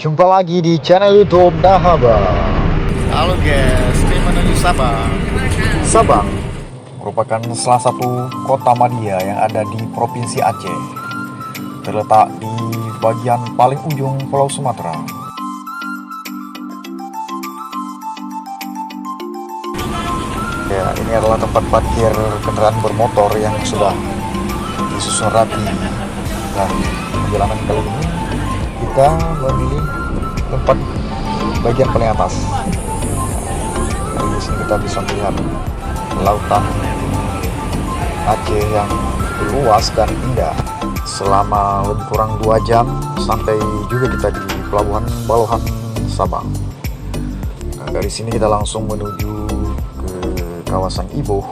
Jumpa lagi di channel YouTube Dahaba. Halo guys, ini menuju Sabang. Sabang merupakan salah satu kota madya yang ada di Provinsi Aceh. Terletak di bagian paling ujung Pulau Sumatera. Ya, ini adalah tempat parkir kendaraan bermotor yang sudah disusun rapi. Dan perjalanan kali ini kita memilih tempat bagian paling atas. Di sini kita bisa melihat lautan Aceh yang luas dan indah. Selama lebih kurang 2 jam sampai juga kita di Pelabuhan Balohan, Sabang. Nah, dari sini kita langsung menuju ke kawasan Iboh.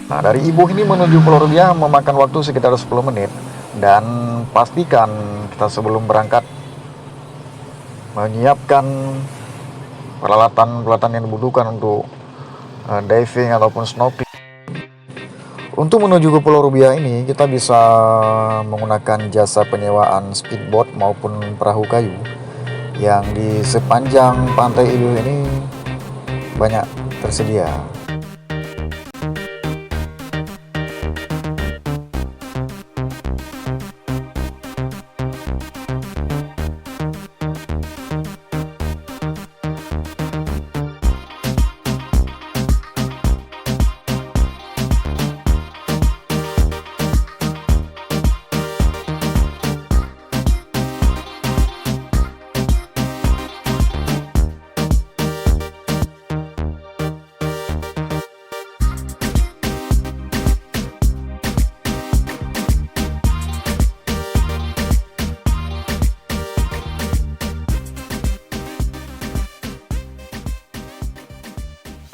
Nah, dari Iboh ini menuju Pulau Rubiah memakan waktu sekitar 10 menit. Dan pastikan kita sebelum berangkat menyiapkan peralatan yang dibutuhkan untuk diving ataupun snorkeling. Untuk menuju ke Pulau Rubiah ini kita bisa menggunakan jasa penyewaan speedboat maupun perahu kayu yang di sepanjang pantai Iboh ini banyak tersedia.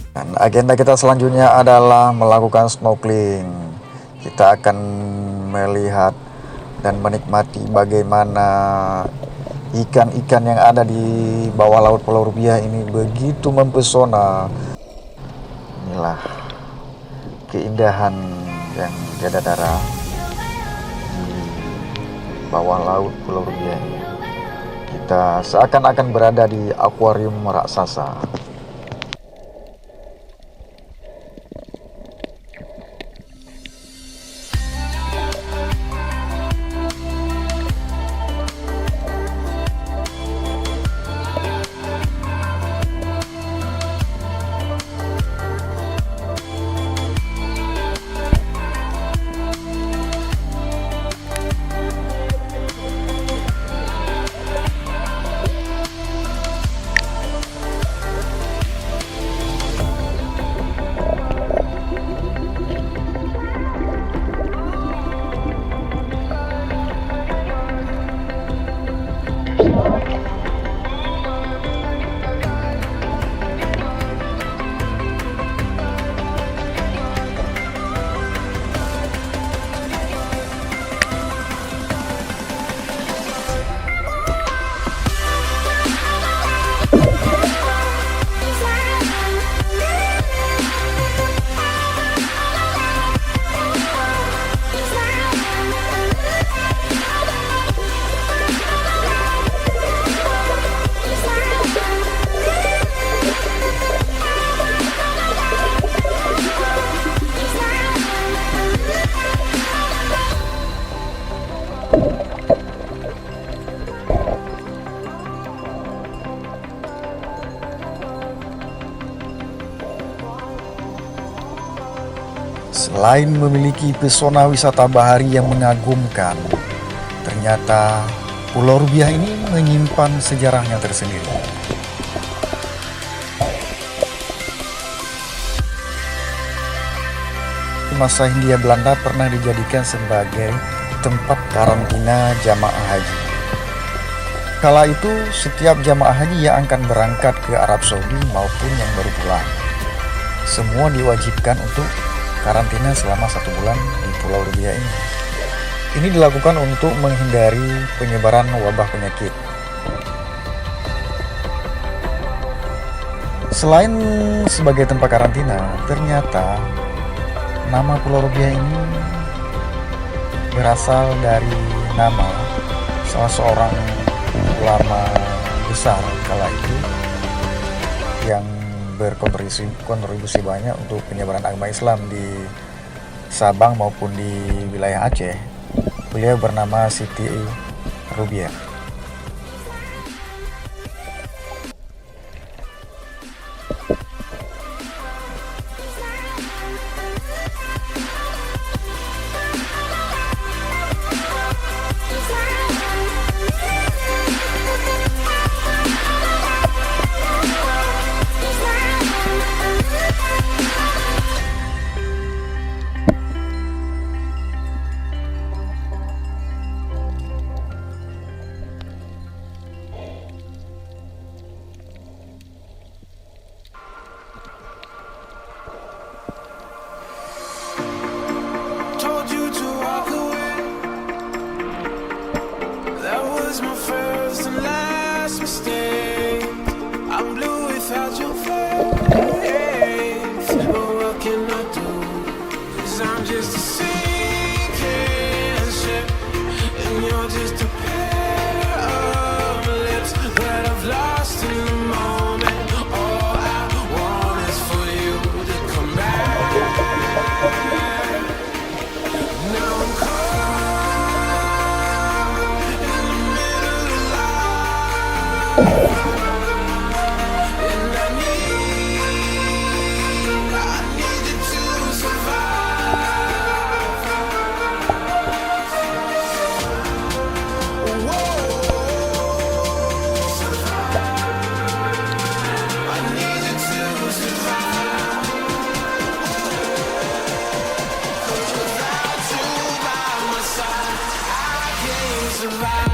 Dan agenda kita selanjutnya adalah melakukan snorkeling. Kita akan melihat dan menikmati bagaimana ikan-ikan yang ada di bawah laut Pulau Rubiah ini begitu mempesona. Inilah keindahan yang tiada tara di bawah laut Pulau Rubiah ini. Kita seakan-akan berada di akuarium raksasa. Selain memiliki pesona wisata bahari yang mengagumkan, ternyata Pulau Rubiah ini menyimpan sejarahnya tersendiri. Di masa Hindia Belanda pernah dijadikan sebagai tempat karantina jamaah haji. Kala itu setiap jamaah haji yang akan berangkat ke Arab Saudi maupun yang baru pulang, semua diwajibkan untuk karantina selama 1 bulan di Pulau Rubiah ini. Ini dilakukan untuk menghindari penyebaran wabah penyakit. Selain sebagai tempat karantina, ternyata nama Pulau Rubiah ini berasal dari nama salah seorang ulama besar kala itu yang berkontribusi banyak untuk penyebaran agama Islam di Sabang maupun di wilayah Aceh. Beliau bernama Siti Rubiah. My first and last mistake. I'm blue without your face. But what can I do? 'Cause I'm just a sinking ship, and you're just a pair of lips that I've lost in the moment. All I want is for you to come back. Now I'm caught and I need you to survive. Whoa, I need you to survive. 'Cause without you by my side, I can't survive.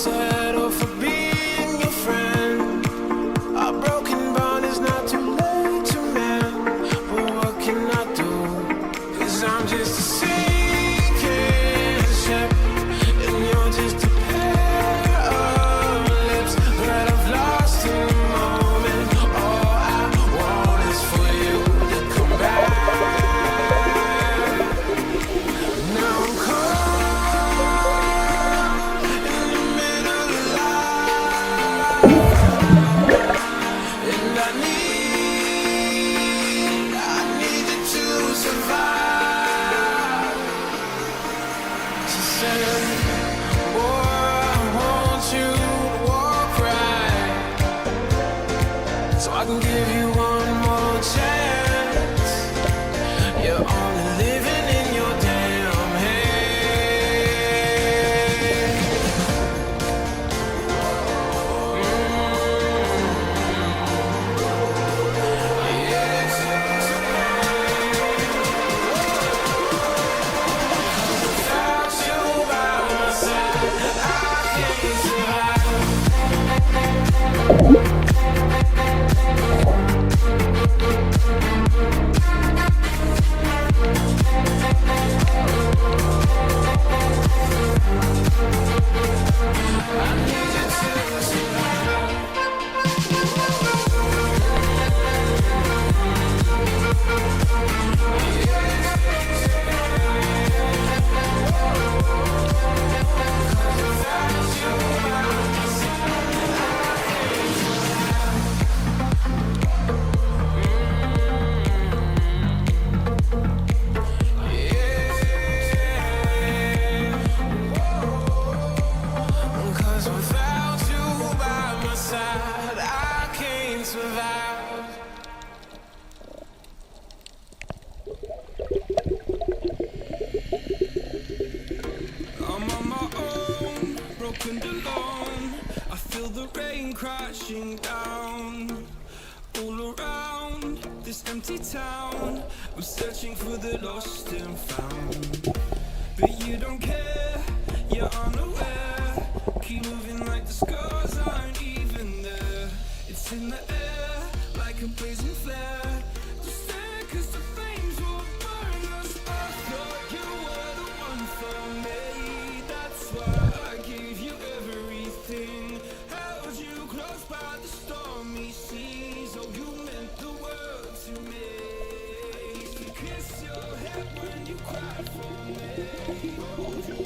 Settle for being your friend. A broken bond is not too late to mend. But what can I do? 'Cause I'm just a sinking ship, and you're just a pair of lips that I've lost in the moment. All I want is for you to come back. Now I'm caught and I need you to survive. She said, boy, I want you to walk right, so I can give you one more chance. You're only living in your damn head. Without you by my side, I can't survive. rain crashing down all around this empty town. I'm searching for the lost and found, but you don't care, you're unaware. Keep moving like the scars aren't even there. It's in the air like a blazing flare. Just stare 'cause the flames will burn us. I thought you were the one for me. That's why I gave you everything. Held you close by the stormy seas. Oh, you meant the world to me. I used to kiss your head when you cried for me. Hold you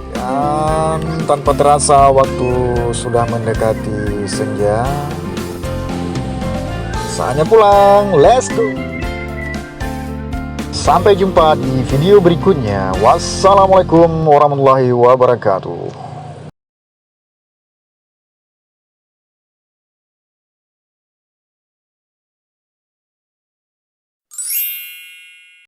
Dan tanpa terasa waktu sudah mendekati senja. Saatnya pulang, let's go. Sampai jumpa di video berikutnya. Wassalamualaikum warahmatullahi wabarakatuh.